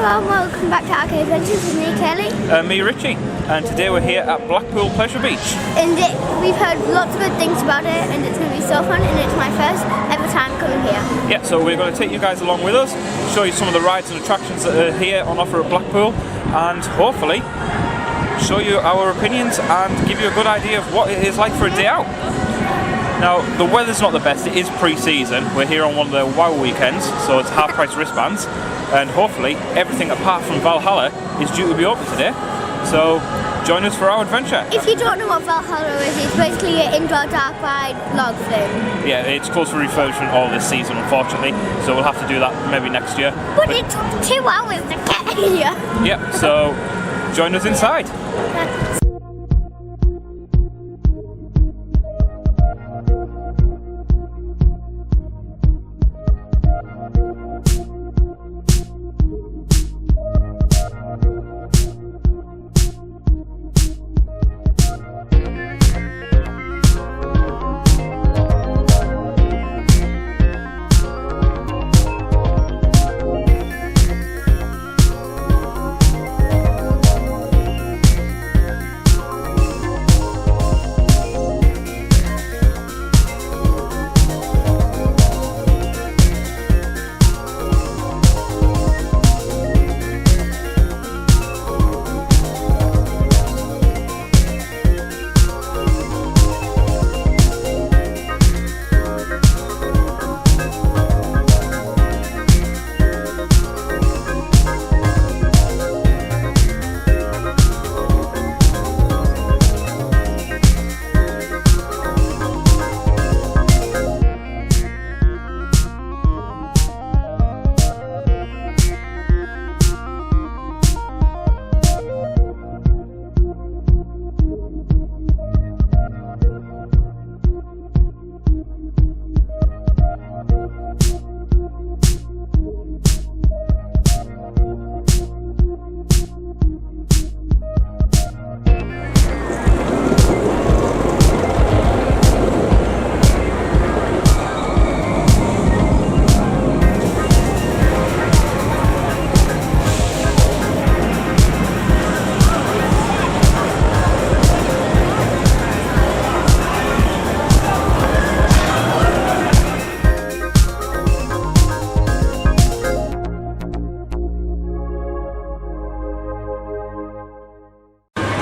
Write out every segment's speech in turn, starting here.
Hello and welcome back to Arcade Adventures with me, Kelly. Me, Richie. And today we're here at Blackpool Pleasure Beach. And we've heard lots of good things about it, and it's going to be so fun, and it's my first ever time coming here. Yeah, so we're going to take you guys along with us, show you some of the rides and attractions that are here on offer at Blackpool, and hopefully show you our opinions and give you a good idea of what it is like for a day out. Now, the weather's not the best, it is pre-season. We're here on one of the WOW weekends, so it's half-price wristbands, and hopefully everything apart from Valhalla is due to be open today. So, join us for our adventure. If you don't know what Valhalla is, it's basically an indoor dark ride log flume. Yeah, it's closed for refurbishment all this season, unfortunately, so we'll have to do that maybe next year. But it took 2 hours to get here. Yeah, so join us inside.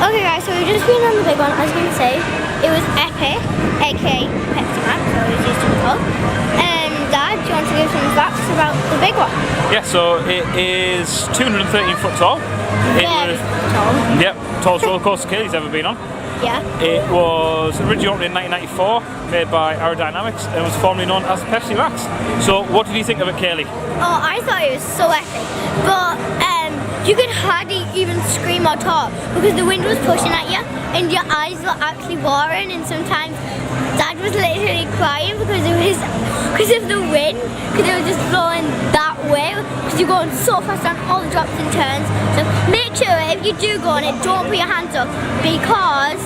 Okay guys, so we've just been on the big one. I was going to say, it was epic, aka Pepsi Max, so it was used to be called. And Dad, do you want to give some facts about the big one? Yeah, so it is 213 foot tall. Very tall. Yep, tallest roller coaster Kaylee's ever been on. Yeah. It was originally opened in 1994, made by Aerodynamics, and was formerly known as Pepsi Max. So what did you think of it, Kaylee? Oh, I thought it was so epic, but you could hardly even scream or talk because the wind was pushing at you and your eyes were actually watering, and sometimes Dad was literally crying because of the wind, because it was just blowing that way, because you're going so fast on all the drops and turns. So make sure if you do go on it, don't put your hands up, because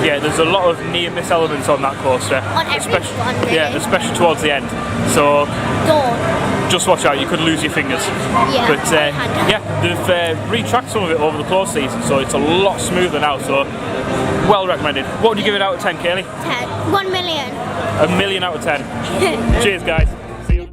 yeah, there's a lot of near-miss elements on that coaster. On every one, really. Yeah, especially towards the end. So don't. Just watch out, you could lose your fingers. Yeah, but yeah, they've re-tracked some of it over the close season, so it's a lot smoother now, so well recommended. What would you give it out of 10, Kaylee? 10. 1 million. 1 million out of 10. Cheers, guys. See you.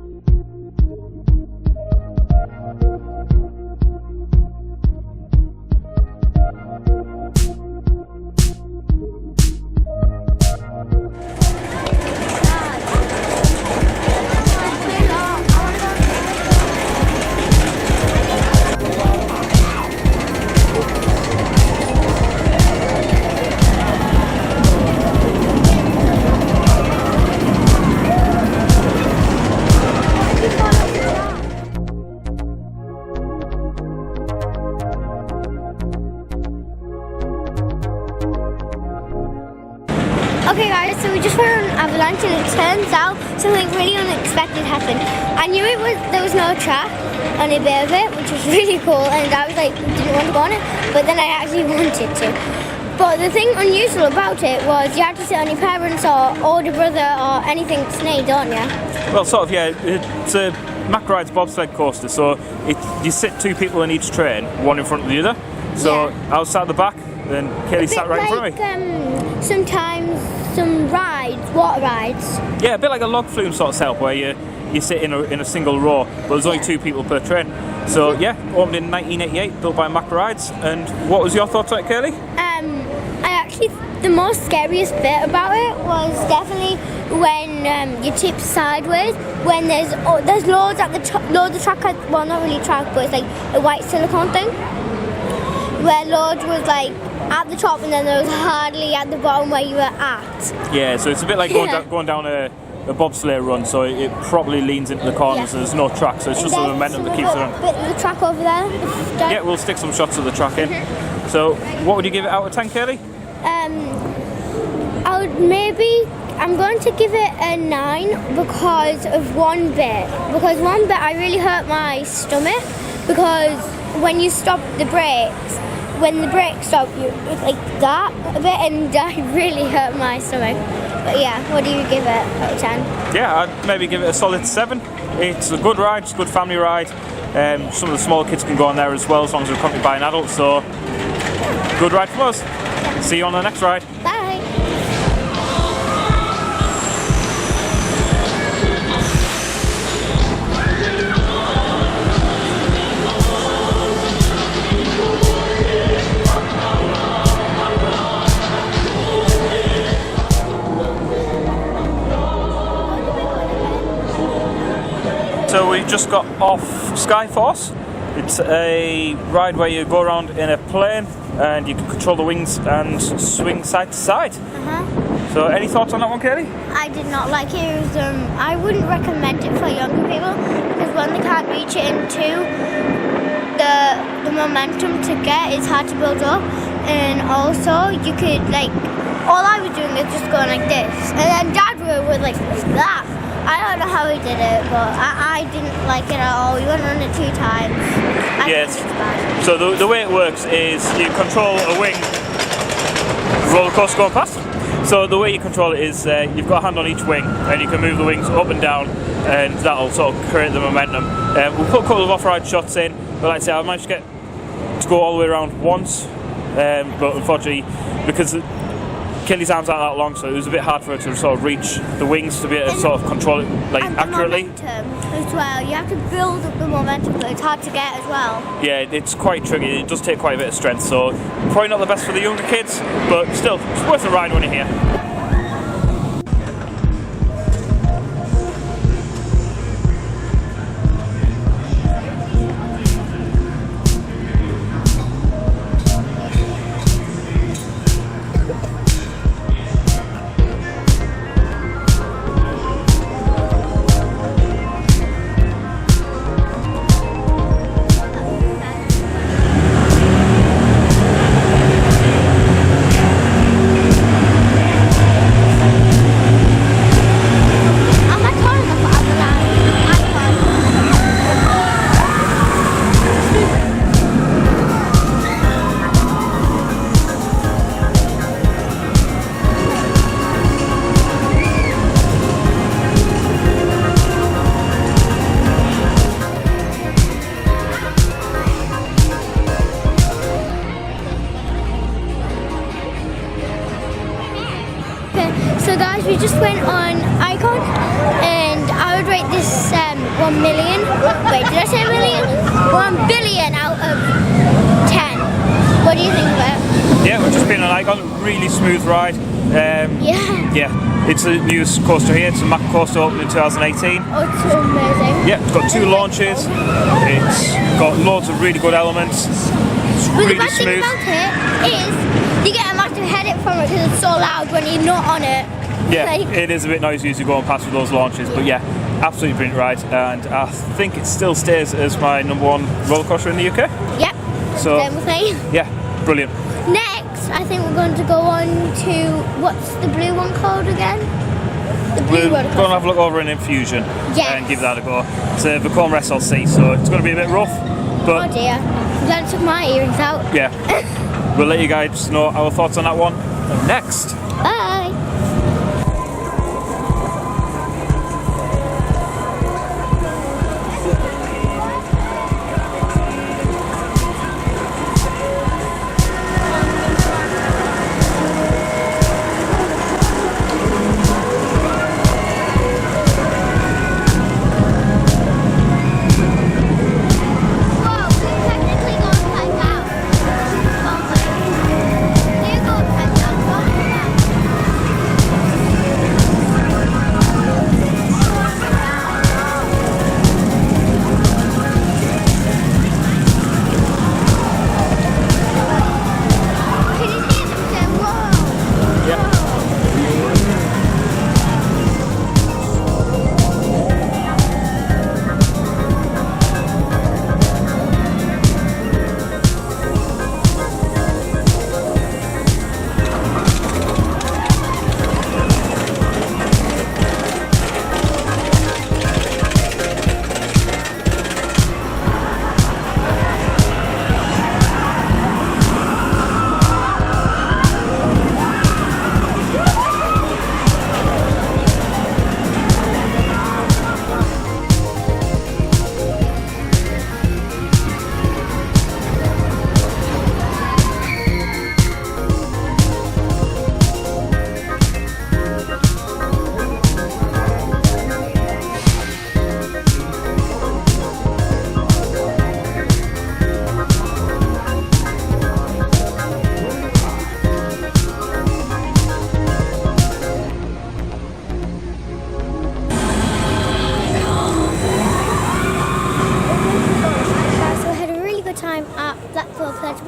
Okay guys, so we just went on avalanche and it turns out something really unexpected happened. I knew there was no track on a bit of it, which was really cool, and I was like, didn't want to go on it, but then I actually wanted to. But the thing unusual about it was you had to sit on your parents or older brother or anything snake, don't you? Well, sort of, yeah. It's a Mack rides bobsled coaster, so you sit two people in each train, one in front of the other. So I was sat at the back, and Kaylee sat right in front of me. Sometimes some rides, water rides. Yeah, a bit like a log flume sort of setup where you sit in a single row, but there's only two people per train. So yeah, opened in 1988, built by Mack Rides. And what was your thoughts on it, Kaylee? The most scariest bit about it was definitely when you tip sideways, when there's loads at the top, loads of track, well not really track, but it's like a white silicone thing, where loads was like at the top and then there was hardly at the bottom where you were at. Yeah, so it's a bit like going down a bobsleigh run, so it properly leans into the corners, and there's no track, so it's just the momentum that keeps it on. Bit of the track over there. Yeah, we'll stick some shots of the track in. So what would you give it out of 10, Kaylee? I'm going to give it a 9 because of one bit. Because one bit I really hurt my stomach, because when you stop the brakes, when the brakes stop, it's like that a bit, and I really hurt my stomach. But yeah, what do you give it out of 10? Yeah, I'd maybe give it a solid 7. It's a good ride, it's a good family ride. Some of the smaller kids can go on there as well, as long as they're accompanied by an adult. So, good ride from us. See you on the next ride. Bye. So we just got off Skyforce. It's a ride where you go around in a plane and you can control the wings and swing side to side. So any thoughts on that one, Kaylee? I did not like it. It was, I wouldn't recommend it for younger people, because one, they can't reach it, and two, the momentum to get is hard to build up, and also you could all I was doing is just going like this, and then Dad was like that. I don't know how he did it, but I didn't like it at all. We went on it 2 times. Yes. So the way it works is you control a wing roller coaster going past. So the way you control it is you've got a hand on each wing, and you can move the wings up and down, and that'll sort of create the momentum. We'll put a couple of off-ride shots in, but like I say, I managed to get to go all the way around once, but unfortunately, because Kaylee's arms aren't that long, so it was a bit hard for her to sort of reach the wings to be able to sort of control it accurately. Momentum as well. You have to build up the momentum, but it's hard to get as well. Yeah, it's quite tricky. It does take quite a bit of strength, so probably not the best for the younger kids, but still, it's worth a ride when you're here. So guys, we just went on Icon, and I would rate this 1 million. Wait, did I say a million? 1 billion out of 10. What do you think of it? Yeah, we've just been on Icon, really smooth ride. Yeah, it's the newest coaster here. It's a Mack coaster, opened in 2018. Oh, it's amazing. Yeah, it's got 2 launches. It's got loads of really good elements. It's really the bad thing smooth. about it is you get a massive headache from it because it's so loud when you're not on it. Yeah, it is a bit noisy as you go on past with those launches, but yeah, absolutely brilliant ride, and I think it still stays as my #1 roller coaster in the UK. Yep. So Same with me. yeah, brilliant. Next, I think we're going to go on to, what's the blue one called again? The blue We're one. going to have a look over an Infusion and give that a go. It's a Vacom SLC, so it's going to be a bit rough, but oh dear, I'm glad I took my earrings out. yeah, we'll let you guys know our thoughts on that one next. Bye.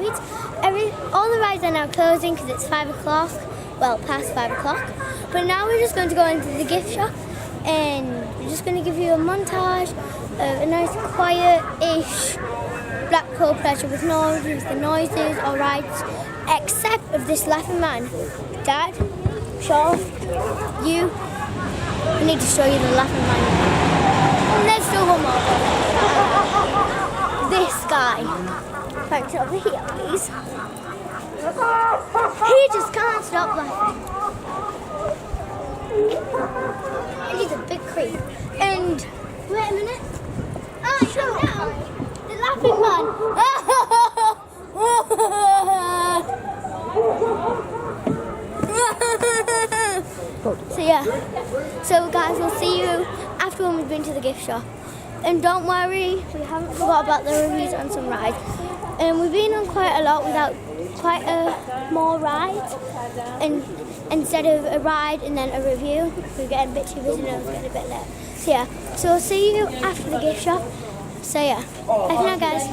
rides. All the rides are now closing because it's 5 o'clock. Well, past 5 o'clock. But now we're just going to go into the gift shop and we're just going to give you a montage of a nice quiet-ish Blackpool Pleasure with no the noises or rides except of this laughing man. Dad, Sean, you, I need to show you the laughing man. And there's still one more. This guy. Thanks over here, please. He just can't stop laughing. And he's a big creep. And wait a minute. Oh, so now the laughing man. So yeah. So guys, we'll see you after when we've been to the gift shop. And don't worry, we haven't forgot about the reviews on some rides. And we've been on quite a lot without quite more rides. And instead of a ride and then a review, we're getting a bit too busy now, it's getting a bit late. So yeah, so we'll see you after the gift shop. So yeah, bye for now guys.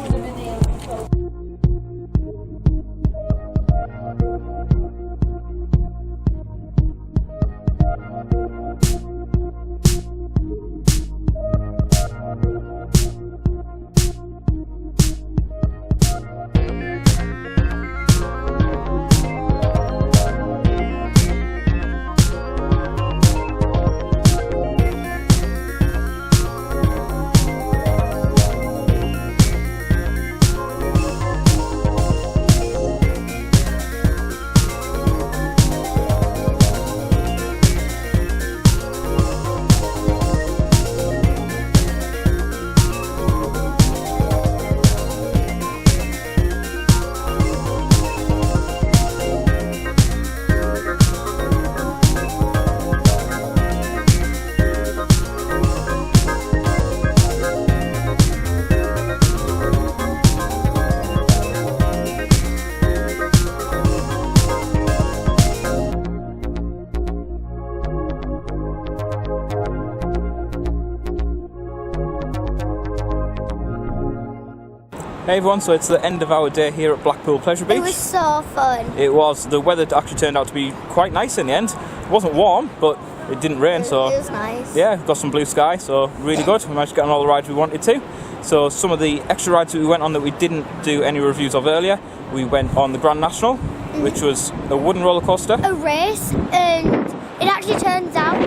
Hey everyone, so it's the end of our day here at Blackpool Pleasure Beach. It was so fun. It was. The weather actually turned out to be quite nice in the end. It wasn't warm, but it didn't rain, so it was nice. Yeah, got some blue sky, so really good. We managed to get on all the rides we wanted to. So some of the extra rides that we went on that we didn't do any reviews of earlier, we went on the Grand National, which was a wooden roller coaster. A race, and it actually turns out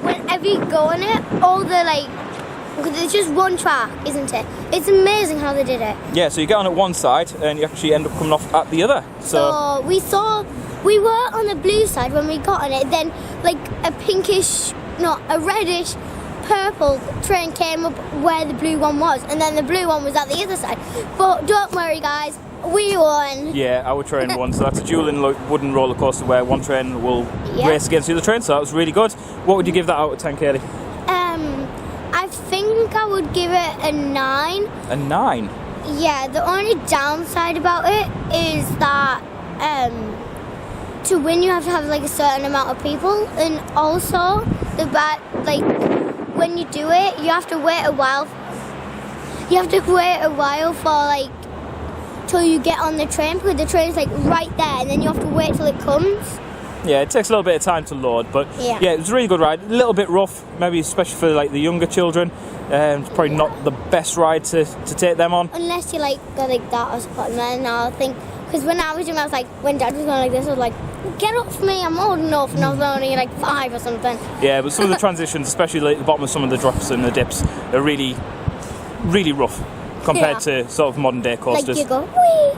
whenever you go on it, all the because it's just one track, isn't it? It's amazing how they did it. Yeah, so you get on at one side and you actually end up coming off at the other. So we were on the blue side when we got on it, then a reddish purple train came up where the blue one was, and then the blue one was at the other side. But don't worry guys, we won. Yeah, our train won, so that's a dual wooden roller coaster where one train will race against the other train, so that was really good. What would you give that out of 10, Kaylee? I think I would give it a 9. A 9? Yeah, the only downside about it is that to win you have to have a certain amount of people, and also when you do it you have to wait a while. You have to wait a while for till you get on the train, because the train's right there, and then you have to wait till it comes. Yeah, it takes a little bit of time to load, but yeah, it was a really good ride. A little bit rough, maybe especially for the younger children. It's probably not the best ride to take them on. Unless you go like that or something. And I think, because when I was young, I was when Dad was going like this, I was like, get off me, I'm old enough, and I was only 5 or something. Yeah, but some of the transitions, especially at the bottom of some of the drops and the dips, are really, really rough compared to sort of modern day coasters. You go, wee!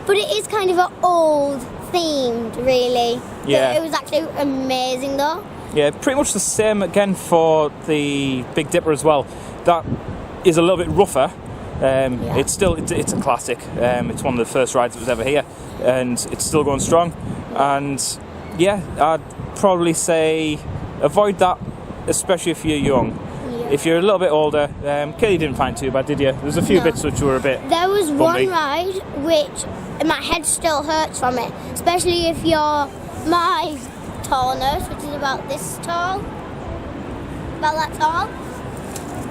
But it is kind of an old themed, really. Yeah. It was actually amazing though. Yeah, pretty much the same again for the Big Dipper as well. That is a little bit rougher. It's still it's a classic. It's one of the first rides that was ever here, and it's still going strong. And yeah, I'd probably say avoid that, especially if you're young. Yeah. If you're a little bit older, Kelly didn't find it too bad, did you? There's a few bits which were a bit. There was bumpy. one ride which my head still hurts from it, especially if you're my tallness, which is about this tall, about that tall.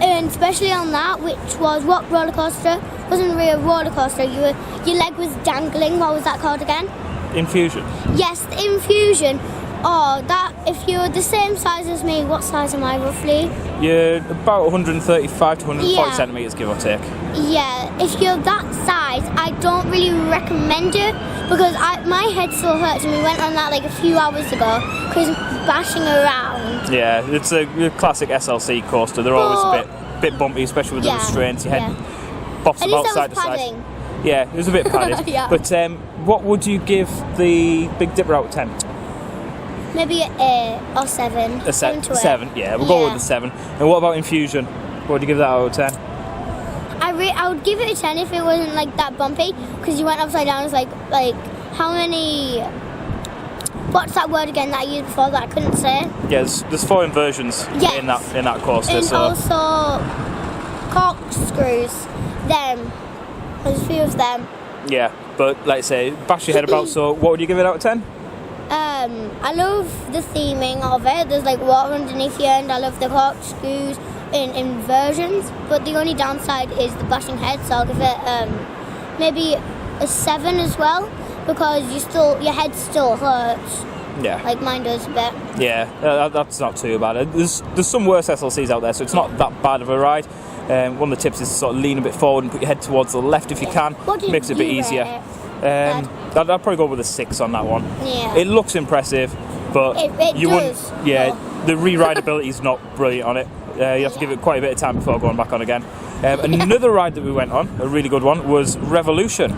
and especially on that, which was what roller coaster? Wasn't really a roller coaster. Your leg was dangling. What was that called again? Infusion. Yes, the Infusion. Oh, that, if you're the same size as me, what size am I roughly? You're about 135 to 140 Yeah. centimetres, give or take. Yeah, if you're that size, I don't really recommend it because my head still hurts and we went on that like a few hours ago because bashing around. Yeah, it's a classic SLC coaster. They're always a bit bumpy, especially with the Yeah, restraints. Your head yeah. bops At about least side that to was side. padding. Yeah, it was a bit padded. Yeah. But what would you give the Big Dipper out of 10? Maybe an 8 or 7. A 7. To 8. 7, yeah, we'll go with the 7. And what about Infusion? What would you give that out of 10? I would give it a 10 if it wasn't like that bumpy because you went upside down. It's like how many? What's that word again that I used before that I couldn't say? Yeah, there's 4 inversions Yes. in that coaster. And So also corkscrews. Them. There's a few of them. yeah, but like I say, bash your head about. So what would you give it out of 10? I love the theming of it. There's like water underneath you, and I love the corkscrews in inversions. But the only downside is the bashing head, so I'll give it maybe a 7 as well because your head still hurts. Yeah. Like mine does a bit. Yeah, that's not too bad. There's some worse SLCs out there, so it's not that bad of a ride. One of the tips is to sort of lean a bit forward and put your head towards the left if you can. What did Makes it a bit you easier. rate I'd probably go with a 6 on that one. Yeah. It looks impressive, but It you does. wouldn't. Yeah, the re-rideability is not brilliant on it. You have to give it quite a bit of time before going back on again. Another ride that we went on, a really good one, was Revolution.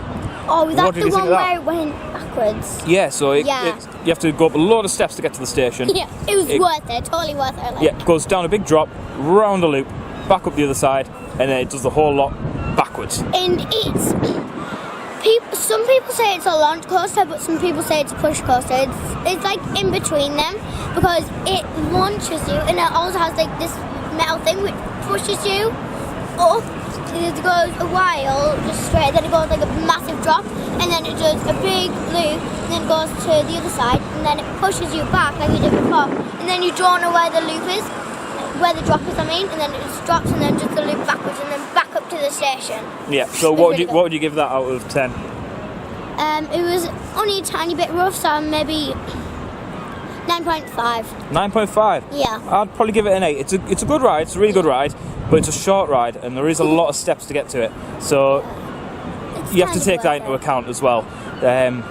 Oh, What that's did the you think one of that? where it went backwards. Yeah, so Yeah. you have to go up a lot of steps to get to the station. Yeah, it was worth it. Totally worth it. Like. Yeah, it goes down a big drop, round a loop, back up the other side, and then it does the whole lot backwards. And it's some people say it's a launch coaster, but some people say it's a push coaster. It's like in between them because it launches you, and it also has like this metal thing which pushes you up. It goes a while just straight, then it goes like a massive drop, and then it does a big loop, and then it goes to the other side, and then it pushes you back like you did before, and then you don't know where the loop is, where the drop is, and then it just drops, and then just the loop backwards, and then back up to the station. Yeah. So what would you give that out of 10? It was only a tiny bit rough, so maybe 9.5. 9.5. Yeah. I'd probably give it an 8. It's a good ride. It's a really good ride, but it's a short ride, and there is a lot of steps to get to it. So It's you have to kind of take that worth into it. account as well.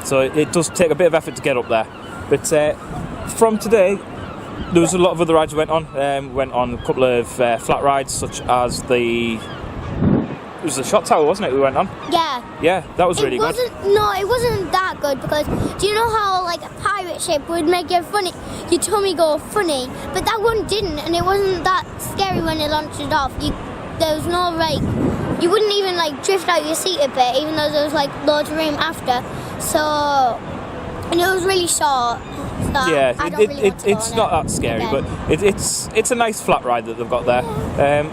So it does take a bit of effort to get up there. But from today, there was a lot of other rides we went on. Went on a couple of flat rides, such as it was the shot tower, wasn't it? We went on. Yeah. Yeah, that was really good. No, it wasn't that good because do you know how like a pirate ship would make your tummy go funny, but that one didn't, and it wasn't that scary when it launched it off. There was no like, you wouldn't even like drift out your seat a bit, even though there was like loads of room after. So, and it was really short. So Yeah, I don't really want to go it's on not it that scary, again. but it's a nice flat ride that they've got there.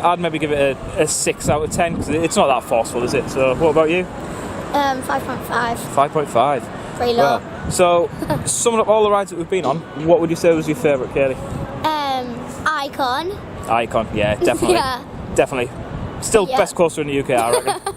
I'd maybe give it a 6 out of 10 because it's not that forceful, is it? So what about you? 5.5. 5.5. Pretty low. Well, so summing up all the rides that we've been on, what would you say was your favourite, Kaylee? Icon. Icon, yeah, definitely. Yeah. Definitely. Still Yeah. best coaster in the UK, I reckon.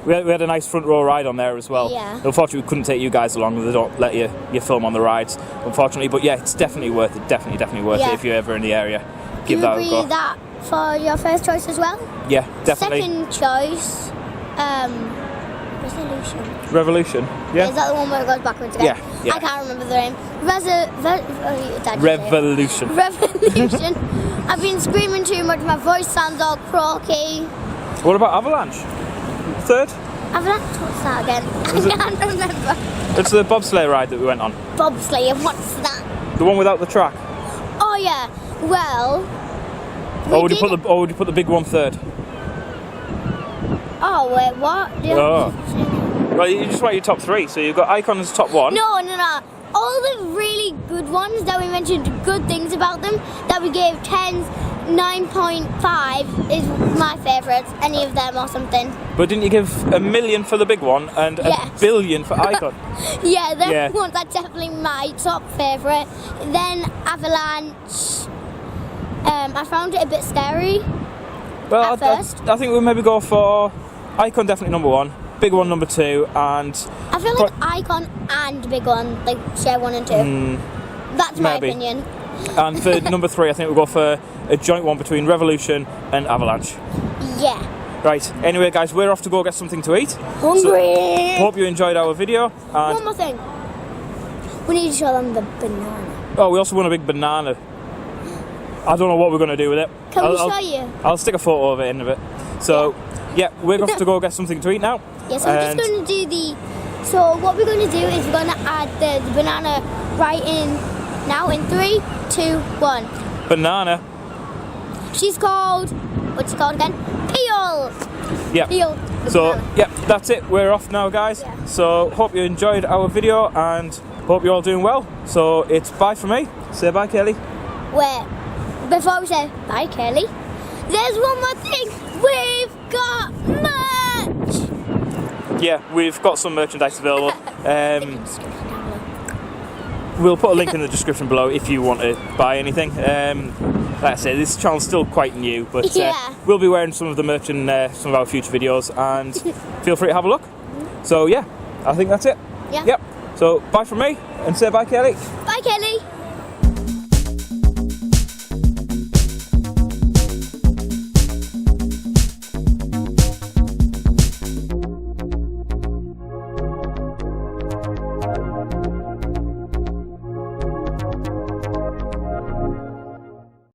We had a nice front row ride on there as well. Yeah. Unfortunately, we couldn't take you guys along. They don't let you film on the rides, unfortunately. But yeah, it's definitely worth it. Definitely worth Yeah. it if you're ever in the area. Do Give you that agree a go. that for your first choice as well? Yeah, definitely. Second choice, Resolution. Revolution. Yeah. Is that the one where it goes backwards again? Yeah. I can't remember the name. Revolution. Revolution. I've been screaming too much. My voice sounds all croaky. What about Avalanche? Third? Avalanche, what's that again? I can't remember. It's the bobsleigh ride that we went on. Bobsleigh, what's that? The one without the track. Oh yeah. Well. Or would you put the big one third? Oh wait, what? Oh. Well, you just write your top 3. So you've got Icon as top 1. No. All the really good ones that we mentioned good things about them that we gave 10s, 9.5 is my favourites. Any of them or something. But didn't you give $1 million for the big one and Yes. $1 billion for Icon? Yeah, them Yeah. ones are definitely my top favourite. Then Avalanche. I found it a bit scary. Well, at first. I think we'll maybe go for Icon, definitely number 1, Big One number 2, and I feel like Icon and Big One, like share 1 and 2. That's my maybe. opinion. And for number 3, I think we'll go for a joint one between Revolution and Avalanche. Yeah. Right, anyway guys, we're off to go get something to eat. Hungry. Hope you enjoyed our video. And One more thing. We need to show them the banana. oh, we also want a big banana. I don't know what we're going to do with it. Can we show you? I'll stick a photo of it in a bit. So, yeah, we're off to go get something to eat now. Yes, I'm just going to do the... So what we're going to do is we're going to add the banana right in now in 3, 2, 1. Banana. She's called... What's she called again? Peel! Yeah. Peel. the So, banana. yeah, that's it. We're off now, guys. Yeah. So, hope you enjoyed our video and hope you're all doing well. So, it's bye from me. Say bye, Kelly. Wait, before we say bye, Kelly, there's one more thing. We've got merch! Yeah, we've got some merchandise available. We'll put a link in the description below if you want to buy anything. Like I said, this channel's still quite new, but Yeah. we'll be wearing some of the merch in some of our future videos, and feel free to have a look. So yeah, I think that's it. Yeah. Yep. So bye from me, and say bye, Kelly. Bye, Kelly!